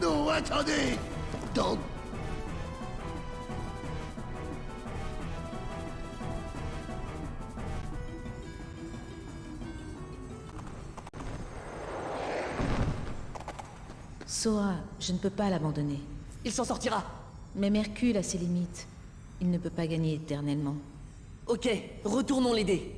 Non, attendez! Donc... Sora, je ne peux pas l'abandonner. Il s'en sortira. Mais Mercule a ses limites. Il ne peut pas gagner éternellement. Ok, retournons l'aider.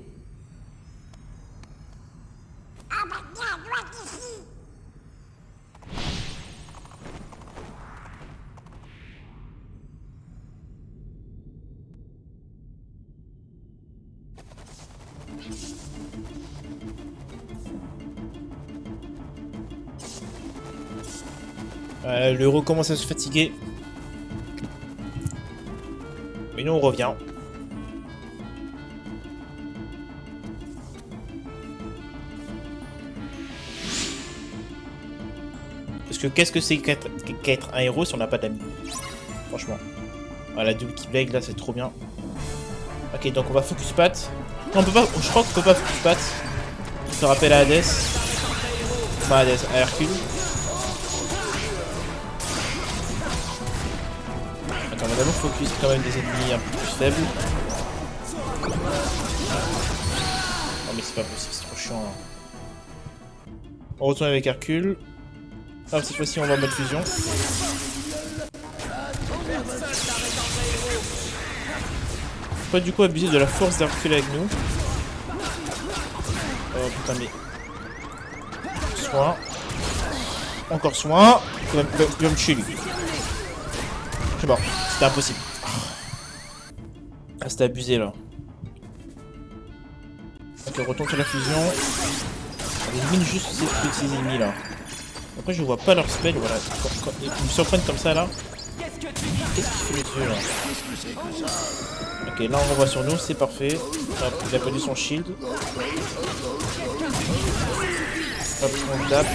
L'euro commence à se fatiguer. Mais nous on revient. Parce que qu'est-ce que c'est qu'être un héros si on n'a pas d'amis? Franchement. Voilà, double keyblade là c'est trop bien. Ok, donc on va focus Pat. Non, on peut pas, je crois qu'on peut pas focus Pat. Il se rappelle à Hades. Pas Hades, à Hercule. Attends, on va d'abord focus quand même des ennemis un peu plus faibles. Non mais c'est pas possible, c'est trop chiant là. On retourne avec Hercule. Alors cette fois-ci on va en mode fusion. Faut pas du coup abuser de la force d'Hercule avec nous. Oh putain mais... Soin. Encore soin. Il va me tuer lui. C'est bon, c'était impossible. Ah c'était abusé là. Ok, on retourne sur la fusion. On élimine juste ces petits ennemis là. Après je vois pas leur spell, voilà. Quand ils me surprennent comme ça là. Qu'est-ce qu'il fait le truc là? Ok, là on renvoie sur nous, c'est parfait. Hop, il a perdu son shield. Hop, on tape.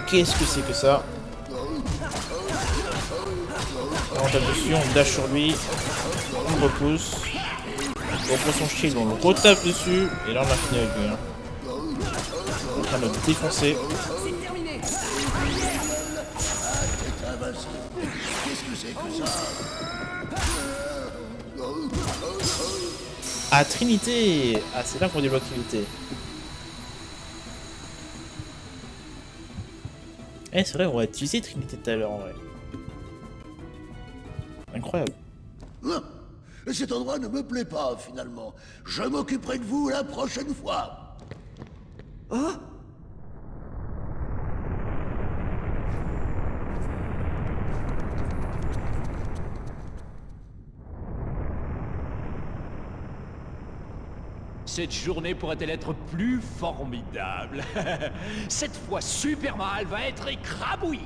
Qu'est-ce que c'est que ça? Là, on tape dessus, on dash sur lui. On le repousse. On prend son shield, on le retape dessus. Et là on a fini avec lui. Hein. On est en train de le défoncer. Ah, Trinité! Ah, c'est là qu'on débloque Trinité. Eh, c'est vrai, on va utiliser Trinité tout à l'heure en vrai. Incroyable. Cet endroit ne me plaît pas, finalement. Je m'occuperai de vous la prochaine fois. Oh! Cette journée pourrait-elle être plus formidable? Cette fois, Superman va être écrabouillé.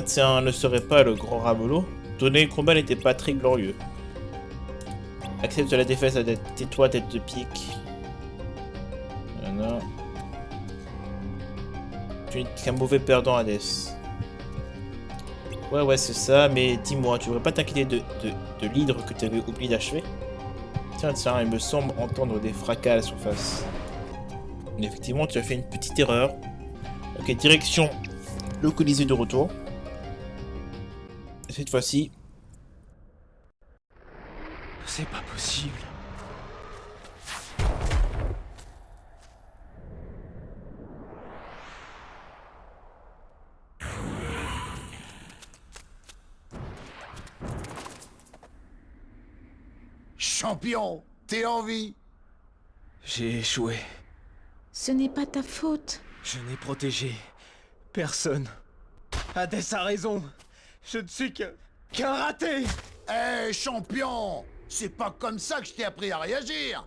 Tiens, ne serait pas le grand Ramolo? Donner le combat n'était pas très glorieux. Accepte la défaite, tais-toi, tête de pique. Non. Tu n'es qu'un mauvais perdant, Hades. Ouais, c'est ça, mais dis-moi, tu devrais pas t'inquiéter de l'hydre que tu avais oublié d'achever? Tiens, il me semble entendre des fracas à la surface. Mais effectivement, tu as fait une petite erreur. Ok, direction le Colisée de retour. Et cette fois-ci... C'est pas possible. Champion, t'es en vie? J'ai échoué. Ce n'est pas ta faute. Je n'ai protégé personne. Hades a raison. Je ne suis qu'un raté. Hé, champion! C'est pas comme ça que je t'ai appris à réagir!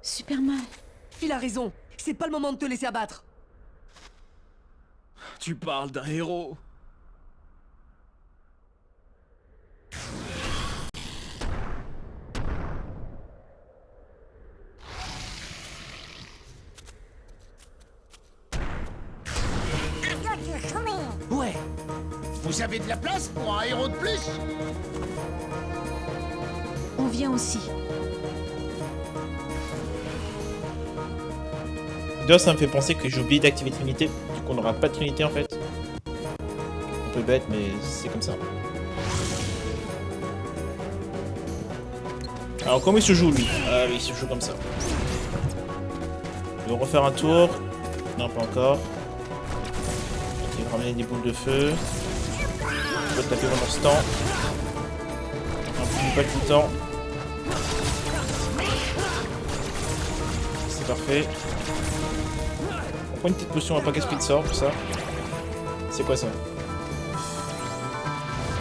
Superman. Phil a raison. C'est pas le moment de te laisser abattre. Tu parles d'un héros. Ouais! Vous avez de la place pour un héros de plus? On vient aussi. D'ailleurs, ça me fait penser que j'ai oublié d'activer Trinité. Du coup, on n'aura pas de Trinité en fait. Un peu bête, mais c'est comme ça. Alors, comment il se joue lui? Ah oui, il se joue comme ça. Je vais refaire un tour. Non, pas encore. Ok, ramener des boules de feu. Je vais taper pendant ce temps. Un peu pas tout le temps. C'est parfait. On prend une petite potion à pas qu'esprit de sort pour ça. C'est quoi ça?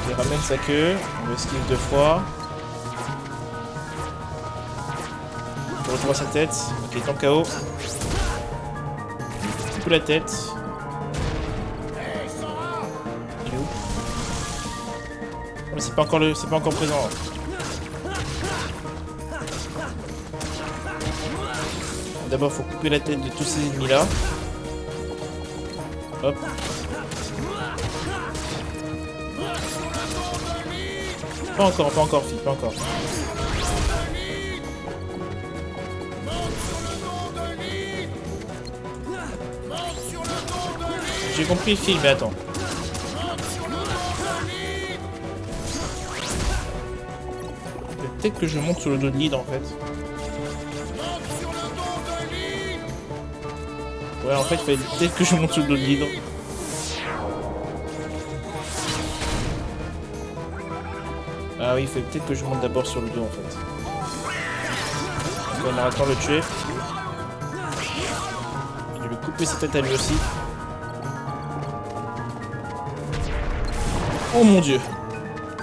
Il ramène sa queue. On l'esquive 2 fois. On retrouve sa tête. Ok, tant KO. Du coup la tête. Il est où? Oh, mais c'est pas encore présent. D'abord, faut couper la tête de tous ces ennemis là. Hop. Pas encore, fille, pas encore. J'ai compris le film, mais attends. Peut-être que je monte sur le dos de l'hydre en fait. Ouais, en fait, il fallait peut-être que je monte sur le dos de l'hydre. Ah oui, il fallait peut-être que je monte d'abord sur le dos en fait. Donc on aura le temps de le tuer. Je vais lui couper sa tête à lui aussi. Oh mon dieu!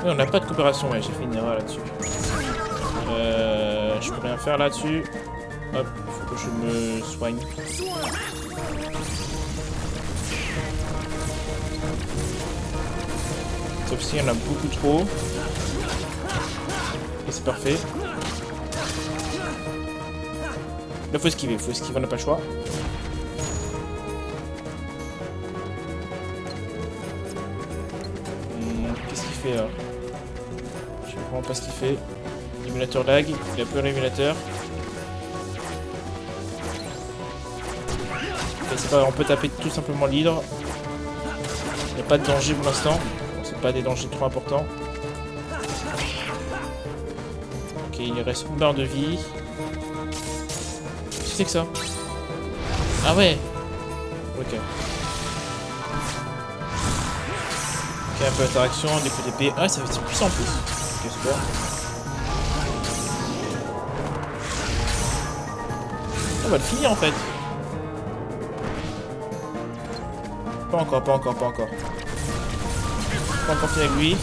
Ouais, on n'a pas de coopération, ouais, j'ai fait une erreur là-dessus. Je peux rien faire là-dessus. Hop, il faut que je me soigne. Sauf s'il y en a beaucoup trop. Et c'est parfait. Là, faut esquiver, on n'a pas le choix. Qu'est-ce qu'il fait là? Je sais vraiment pas ce qu'il fait. L'émulateur lag, il a peur l'émulateur. Ok, c'est pas grave, on peut taper tout simplement l'hydre. Il n'y a pas de danger pour l'instant. Bon, c'est pas des dangers trop importants. Ok, il reste une barre de vie. Qu'est-ce que c'est que ça? Ah ouais. Ok. Ok, un peu d'interaction, des coups d'épée. Ah, ça va être puissant en plus. Ok, super. On va le finir en fait. Pas encore, pas encore, pas encore. Pas encore fini avec lui.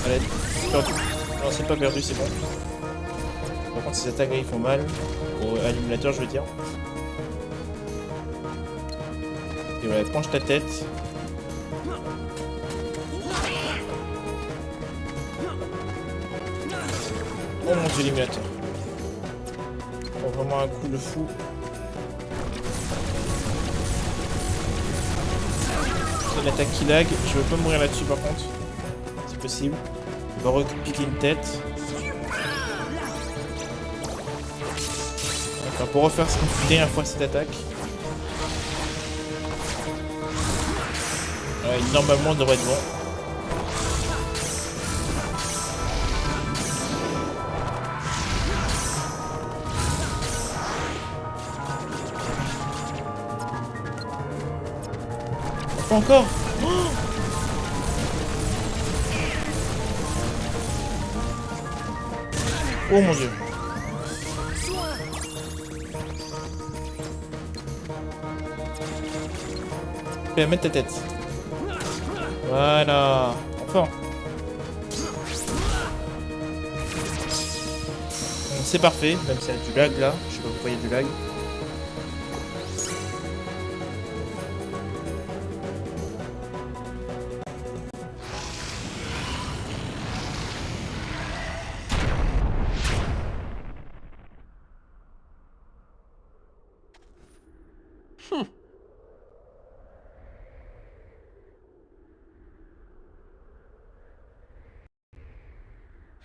Allez, perdu. Non, c'est pas perdu, c'est bon. Par contre, ces attaques là ils font mal. Au illuminateur, je veux dire. Et voilà, penche ta tête. Oh mon dieu, illuminateur. Oh, vraiment un coup de fou. C'est une attaque qui lag. Je veux pas mourir là-dessus par contre. C'est possible. Il va repiquer une tête. D'accord, pour refaire une dernière fois cette attaque. Normalement, on devrait être bon. Pas encore. Oh mon dieu. Fais mettre ta tête. Voilà. Enfin. C'est parfait, même s'il y a du lag là. Je sais pas pourquoi il y a du lag.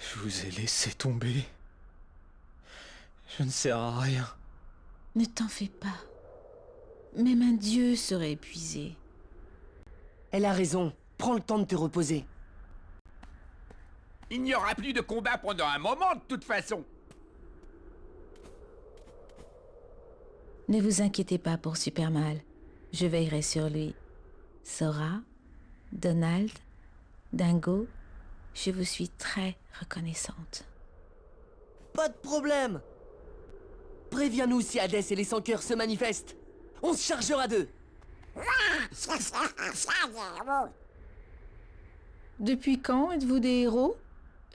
Je vous ai laissé tomber. Je ne sers à rien. Ne t'en fais pas. Même un dieu serait épuisé. Elle a raison. Prends le temps de te reposer. Il n'y aura plus de combat pendant un moment de toute façon. Ne vous inquiétez pas pour Supermal. Je veillerai sur lui. Sora, Donald, Dingo, je vous suis très reconnaissante. Pas de problème. Préviens-nous si Hadès et les Sans-Cœurs se manifestent. On se chargera d'eux. Depuis quand êtes-vous des héros?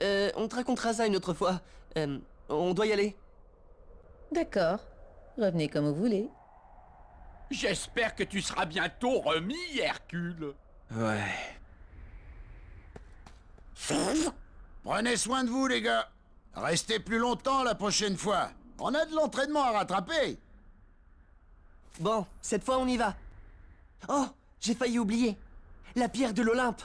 On te racontera ça une autre fois. On doit y aller. D'accord. Revenez comme vous voulez. J'espère que tu seras bientôt remis, Hercule. Ouais. Prenez soin de vous, les gars. Restez plus longtemps la prochaine fois. On a de l'entraînement à rattraper. Bon, cette fois on y va. Oh, j'ai failli oublier. La pierre de l'Olympe.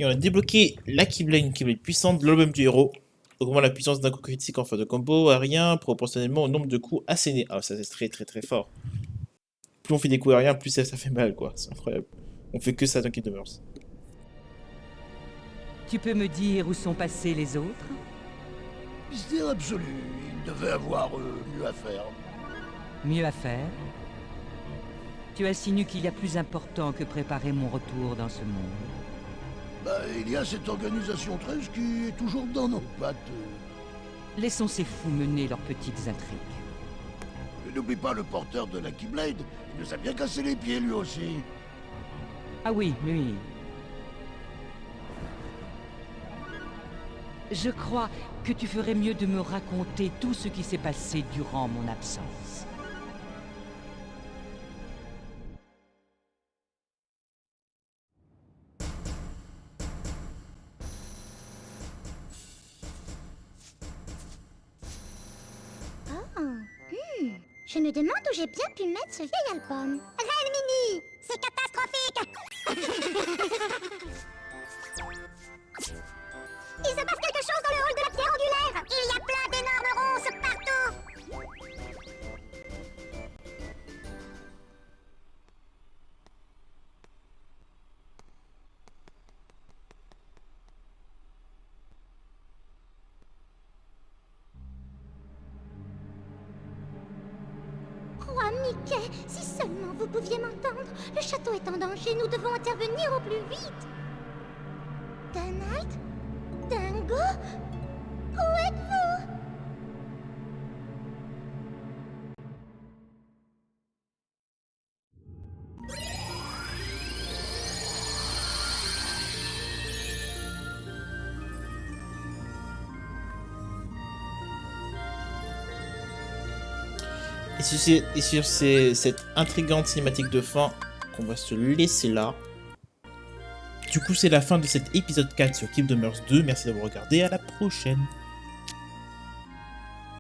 Et on a débloqué la Keyblade, une Keyblade puissante de l'album du héros. Augmente la puissance d'un coup critique en fin de combo aérien proportionnellement au nombre de coups assénés. Ah, ça c'est très très très fort. Plus on fait des coups aériens, plus ça fait mal quoi. C'est incroyable. On fait que ça dans Kingdom Hearts. Tu peux me dire où sont passés les autres? Mystère absolu. Il devait avoir mieux à faire. Mieux à faire? Tu insinues qu'il y a plus important que préparer mon retour dans ce monde. Bah, il y a cette organisation 13 qui est toujours dans nos pattes. Laissons ces fous mener leurs petites intrigues. Et n'oublie pas le porteur de la Keyblade. Il nous a bien cassé les pieds, lui aussi. Ah oui, oui. Je crois que tu ferais mieux de me raconter tout ce qui s'est passé durant mon absence. Je me demande où j'ai bien pu mettre ce vieil album. Reine Mini, c'est catastrophique. Il se passe quelque chose dans le hall de la pierre angulaire. Il y a plein d'énormes ronces partout. Roi Mickey, si seulement vous pouviez m'entendre. Le château est en danger, nous devons intervenir au plus vite. Donald? Dingo? Où êtes-vous? Et sur cette intrigante cinématique de fin qu'on va se laisser là. Du coup, c'est la fin de cet épisode 4 sur Kingdom Hearts 2. Merci d'avoir regardé, à la prochaine.